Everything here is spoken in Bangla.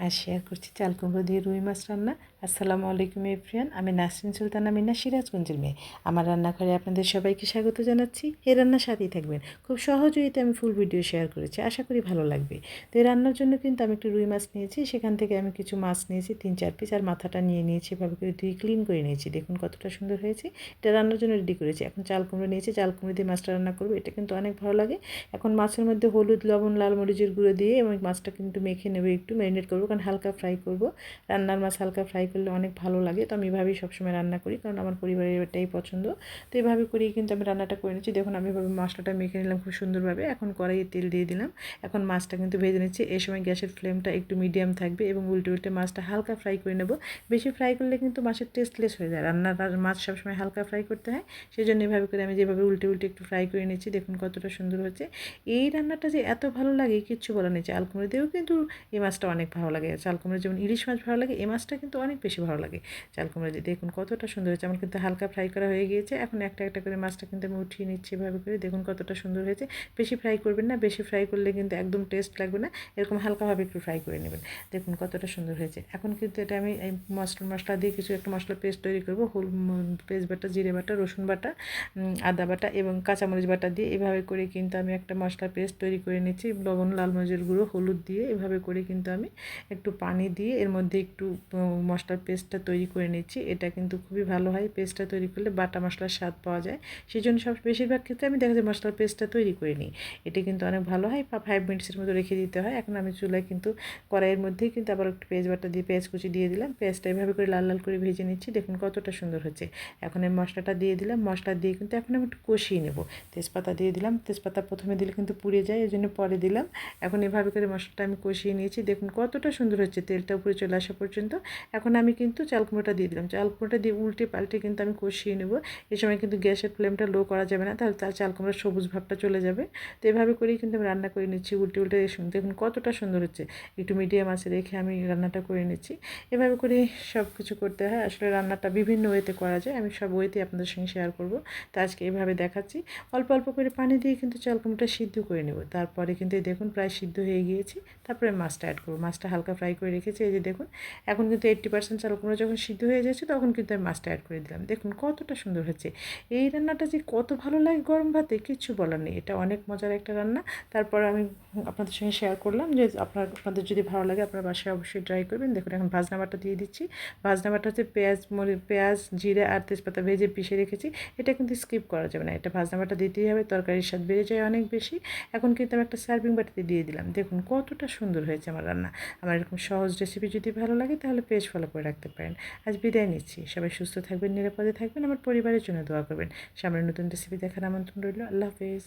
আর শেয়ার করছি চাল কুমড়ো দিয়ে রুই মাছ রান্না। আসসালামু আলাইকুম এভরিওয়ান, আমি নাসরিন সুলতানা মিনা, সিরাজগঞ্জের মেয়ে। আমার রান্নাঘরে আপনাদের সবাইকে স্বাগত জানাচ্ছি। এই রান্নার সাথেই থাকবেন। খুব সহজ ওয়েতে আমি ফুল ভিডিও শেয়ার করেছি, আশা করি ভালো লাগবে। তো এই রান্নার জন্য কিন্তু আমি একটু রুই মাছ নিয়েছি, সেখান থেকে আমি কিছু মাছ নিয়েছি 3-4 পিস, আর মাথাটা নিয়ে নিয়েছি, এভাবে করে ধুয়ে ক্লিন করে নিয়েছি। দেখুন কতটা সুন্দর হয়েছে। এটা রান্নার জন্য রেডি করেছি। এখন চাল কুমড়ো নিয়েছি, চাল কুমড়ো দিয়ে মাছটা রান্না করবো, এটা কিন্তু অনেক ভালো লাগে। এখন মাছের মধ্যে হলুদ, লবণ, লাল মরিচের গুঁড়ো দিয়ে এবং মাছটা কিন্তু মেখে নেবে, একটু ম্যারিনেট করবো, কারণ হালকা ফ্রাই করব। রান্নার মাছ হালকা ফ্রাই করলে অনেক ভালো লাগে। তো আমি এভাবেই সবসময় রান্না করি, কারণ আমার পরিবারের এটাই পছন্দ। তো এভাবে করেই কিন্তু আমি রান্নাটা করে নিচ্ছি। দেখুন আমি এভাবে মশলাটা মেখে নিলাম খুব সুন্দরভাবে। এখন কড়াইয়ে তেল দিয়ে দিলাম। এখন মাছটা কিন্তু ভেজে নিচ্ছি। এই সময় গ্যাসের ফ্লেমটা একটু মিডিয়াম থাকবে এবং উল্টে উল্টে মাছটা হালকা ফ্রাই করে নেব। বেশি ফ্রাই করলে কিন্তু মাছের টেস্টলেস হয়ে যায়। রান্নার মাছ সবসময় হালকা ফ্রাই করতে হয়, সেই জন্য এভাবে করে আমি যেভাবে উল্টে উল্টে একটু ফ্রাই করে নিচ্ছি। দেখুন কতটা সুন্দর হচ্ছে। এই রান্নাটা যে এত ভালো লাগে কিচ্ছু বলার নেই। চাল কুমড়ো দিয়েও কিন্তু এই মাছটা অনেক ভালো লাগে। চাল কুমড়ো যেমন ইলিশ মাছ ভালো লাগে, এই মাছটা কিন্তু অনেক বেশি ভালো লাগে চাল কুমড়ো দিয়ে। দেখুন কতটা সুন্দর হয়েছে। আমার কিন্তু হালকা ফ্রাই করা হয়ে গিয়েছে। এখন একটা একটা করে মাছটা কিন্তু আমি উঠিয়ে নিচ্ছি এভাবে করে। দেখুন কতটা সুন্দর হয়েছে। বেশি ফ্রাই করবেন না, বেশি ফ্রাই করলে কিন্তু একদম টেস্ট লাগবে না। এরকম হালকাভাবে একটু ফ্রাই করে নেবেন। দেখুন কতটা সুন্দর হয়েছে। এখন কিন্তু এটা আমি এই মশলা দিয়ে কিছু একটা মশলা পেস্ট তৈরি করবো। পেস্ট বাটা, জিরে বাটা, রসুন বাটা, আদা বাটা এবং কাঁচামরিচ বাটা দিয়ে এভাবে করে কিন্তু আমি একটা মশলা পেস্ট তৈরি করে নিচ্ছি। লবণ, লাল মরিচের গুঁড়ো, হলুদ দিয়ে এভাবে করে কিন্তু আমি একটু পানি দিয়ে এর মধ্যে একটু মশলার পেস্টটা তৈরি করে নিচ্ছি। এটা কিন্তু খুবই ভালো হয়। পেস্টটা তৈরি করলে বাটা মশলার স্বাদ পাওয়া যায়। সেই জন্য বেশিরভাগ ক্ষেত্রে আমি দেখা যায় মশলার পেস্টটা তৈরি করে নিই। এটা কিন্তু অনেক ভালো হয়। 5 মিনিটসের মতো রেখে দিতে হয়। এখন আমি চুলায় কিন্তু কড়াইয়ের মধ্যেই কিন্তু আবার একটু পেঁয়াজ বাটা দিয়ে পেঁয়াজ কুচি দিয়ে দিলাম। পেঁয়াজটা এভাবে করে লাল লাল করে ভেজে নিচ্ছি। দেখুন কতটা সুন্দর হচ্ছে। এখন এই মশলাটা দিয়ে দিলাম। মশলা দিয়ে কিন্তু এখন আমি একটু কষিয়ে নেব। তেজপাতা দিয়ে দিলাম। তেজপাতা প্রথমে দিলে কিন্তু পুড়ে যায়, এই জন্য পরে দিলাম। এখন এভাবে করে মশলাটা আমি কষিয়ে নিয়েছি। দেখুন কতটা সুন্দর হচ্ছে, তেলটা উপরে চলে আসা পর্যন্ত। এখন আমি কিন্তু চাল কুমড়োটা দিয়ে দিলাম। চাল কুমড়োটা দিয়ে উল্টে পাল্টে কিন্তু আমি কষিয়ে নেব। এই সময় কিন্তু গ্যাসের ফ্লেমটা লো করা যাবে না, তাহলে তার চাল কুমড়োর সবুজ ভাবটা চলে যাবে। তো এভাবে করেই কিন্তু আমি রান্না করে নিচ্ছি উল্টে উল্টে। দেখুন কতটা সুন্দর হচ্ছে। একটু মিডিয়াম আঁচে রেখে আমি রান্নাটা করে নিচ্ছি। এভাবে করে সব কিছু করতে হয়। আসলে রান্নাটা বিভিন্ন ওয়েতে করা যায়, আমি সব ওয়েতে আপনাদের সঙ্গে শেয়ার করব। তো আজকে এভাবে দেখাচ্ছি। অল্প অল্প করে পানি দিয়ে কিন্তু চাল কুমড়োটা সিদ্ধ করে নেব। তারপরে কিন্তু দেখুন প্রায় সিদ্ধ হয়ে গিয়েছে। তারপরে মাছটা অ্যাড করবো। মাছটা হালকা ফ্রাই করে রেখেছি। এই যে দেখুন এখন কিন্তু 80% চাল কুমড়ো যখন সিদ্ধ হয়ে যাচ্ছে তখন কিন্তু আমি মাছটা অ্যাড করে দিলাম। দেখুন কতটা সুন্দর হচ্ছে। এই রান্নাটা যে কত ভালো লাগে গরম ভাতে কিচ্ছু বলার নেই। এটা অনেক মজার একটা রান্না। তারপর আমি আপনাদের সঙ্গে শেয়ার করলাম যে আপনাদের যদি ভালো লাগে আপনার বাসায় অবশ্যই ট্রাই করবেন। দেখুন এখন ভাজনা বাটা দিয়ে দিচ্ছি। ভাজনা বাটা হচ্ছে পেঁয়াজ, জিরে আর তেজপাতা ভেজে পিষে রেখেছি। এটা কিন্তু স্কিপ করা যাবে না, এটা ভাজনা বাটা দিতেই হবে, তরকারির স্বাদ বেড়ে যায় অনেক বেশি। এখন কিন্তু আমি একটা সার্ভিং বাটিতে দিয়ে দিলাম। দেখুন কতটা সুন্দর হয়েছে আমার রান্না। আমার এরকম সহজ রেসিপি যদি ভালো লাগে তাহলে পেজ ফলো করে রাখতে পারেন। আজ বিদায় নিচ্ছি। সবাই সুস্থ থাকবেন, নিরাপদে থাকবেন, আমার পরিবারের জন্য দোয়া করবেন। সামনে নতুন রেসিপি দেখার আমন্ত্রণ রইল। আল্লাহ হাফেজ।